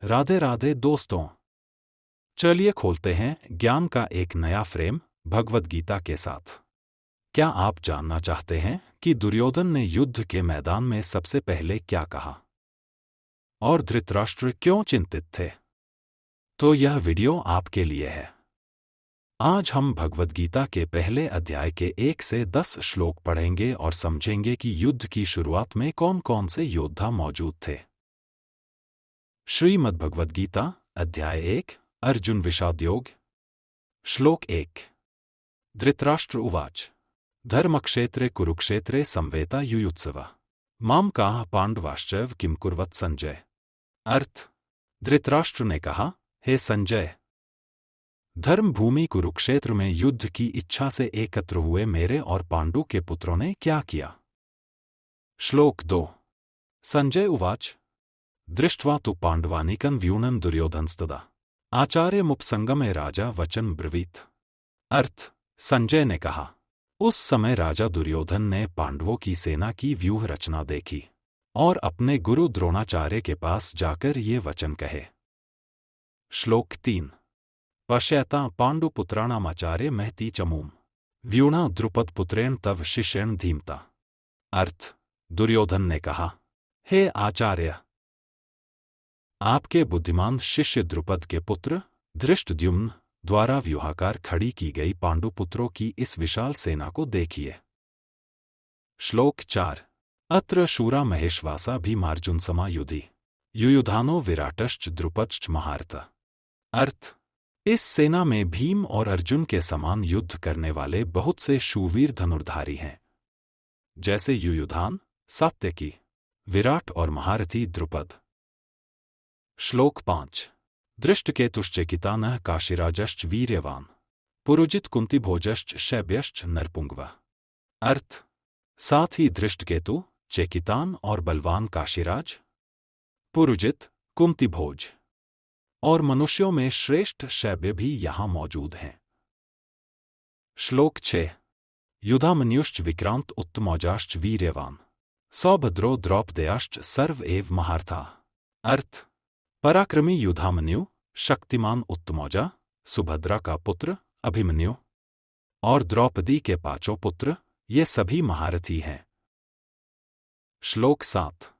राधे राधे दोस्तों। चलिए खोलते हैं ज्ञान का एक नया फ्रेम भगवद गीता के साथ। क्या आप जानना चाहते हैं कि दुर्योधन ने युद्ध के मैदान में सबसे पहले क्या कहा और धृतराष्ट्र क्यों चिंतित थे? तो यह वीडियो आपके लिए है। आज हम भगवद गीता के पहले अध्याय के 1 से 10 श्लोक पढ़ेंगे और समझेंगे कि युद्ध की शुरुआत में कौन कौन से योद्धा मौजूद थे। श्रीमद्भगवद गीता अध्याय 1 अर्जुन विषादयोग। श्लोक 1। धृतराष्ट्र उवाच धर्मक्षेत्रे कुरुक्षेत्रे संवेता युयुत्सव माम काह पांडवाश्चैव किम कुर्वत संजय। अर्थ: धृतराष्ट्र ने कहा, हे संजय, धर्म भूमि कुरुक्षेत्र में युद्ध की इच्छा से एकत्र हुए मेरे और पांडु के पुत्रों ने क्या किया। श्लोक 2। संजय उवाच दृष्ट्वा तु पांडवानीकं व्यूनं दुर्योधनस्तदा आचार्यमुपसंगमे राजा वचन ब्रवीत। अर्थ: संजय ने कहा, उस समय राजा दुर्योधन ने पांडवों की सेना की व्यूह रचना देखी और अपने गुरु द्रोणाचार्य के पास जाकर ये वचन कहे। श्लोक 3। पश्यता पांडुपुत्राणामाचार्य महती चमूम व्यूणा द्रुपद पुत्रेण तव शिष्येण धीमता। अर्थ: दुर्योधन ने कहा, हे आचार्य, आपके बुद्धिमान शिष्य द्रुपद के पुत्र धृष्टद्युम्न द्वारा व्यूहाकार खड़ी की गई पांडुपुत्रों की इस विशाल सेना को देखिए। श्लोक 4। अत्र शूरा महेश्वासा भीमार्जुन समायुधि युयुधानो विराटश्च द्रुपदश्च महारथ। अर्थ: इस सेना में भीम और अर्जुन के समान युद्ध करने वाले बहुत से शूरवीर धनुर्धारी हैं, जैसे युयुधान, सात्यकी, विराट और महारथी द्रुपद। श्लोक 5। दृष्टकेतुश्चेकितानः काशीराजश्च वीर्यवान पुरुजित कुंतीभोजश्च शैब्यश्च नरपुंगव। अर्थ: साथ ही धृष्टकेतु, चेकितान और बलवान काशीराज, पुरुजित, कुंतीभोज और मनुष्यों में श्रेष्ठ शैब्य भी यहां मौजूद हैं। श्लोक 6। युधामन्युश्च विक्रांत उत्तमौजाश्च वीर्यवान सौभद्रो द्रौपदेयाश्च सर्व एव महारथा। अर्थ: पराक्रमी युधामन्यु, शक्तिमान उत्तमौजा, सुभद्रा का पुत्र अभिमन्यु और द्रौपदी के 5 पुत्र, ये सभी महारथी हैं। श्लोक 7।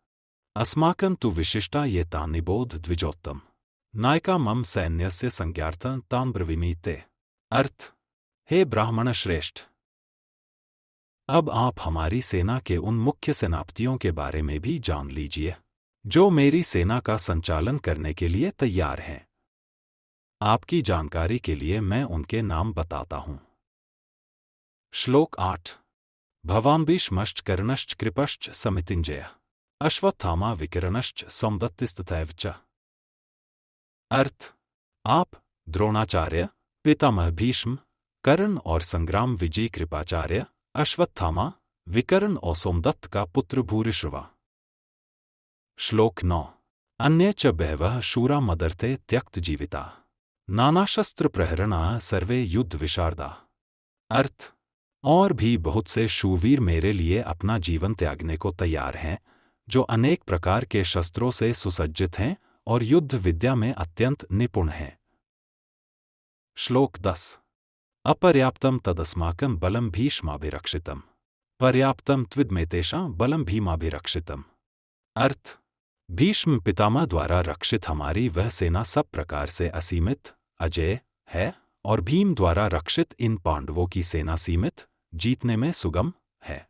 अस्माकं तु विशिष्टा ये तान् निबोध द्विजोत्तम नायका मम सैन्यस्य संज्ञार्थं तान् ब्रवीमीते। अर्थ: हे ब्राह्मण श्रेष्ठ, अब आप हमारी सेना के उन मुख्य सेनापतियों के बारे में भी जान लीजिए जो मेरी सेना का संचालन करने के लिए तैयार हैं। आपकी जानकारी के लिए मैं उनके नाम बताता हूं। श्लोक 8। भवान् भीष्मश्च कर्णश्च कृपश्च समितिञ्जयः अश्वत्थामा विकर्णश्च सौमदत्तिस्तथैव च। अर्थ: आप द्रोणाचार्य, पितामह भीष्म, कर्ण और संग्राम विजयी कृपाचार्य, अश्वत्थामा, विकर्ण और सोमदत्त का पुत्र भूरिश्रवा। श्लोक 9। अन्ये च बहवः शूरा मदर्थे त्यक्त जीविता नानाशस्त्र प्रहरणाः सर्वे युद्ध विशारदा। अर्थ: और भी बहुत से शूरवीर मेरे लिए अपना जीवन त्यागने को तैयार हैं, जो अनेक प्रकार के शस्त्रों से सुसज्जित हैं और युद्ध विद्या में अत्यंत निपुण हैं। श्लोक 10। अपर्याप्तं तदस्माकं बलं भीष्माभिरक्षितं पर्याप्तं त्विदमेतेषां बलं भीमाभिरक्षितम्। अर्थ: भीष्म पितामह द्वारा रक्षित हमारी वह सेना सब प्रकार से असीमित, अजेय है और भीम द्वारा रक्षित इन पांडवों की सेना सीमित, जीतने में सुगम है।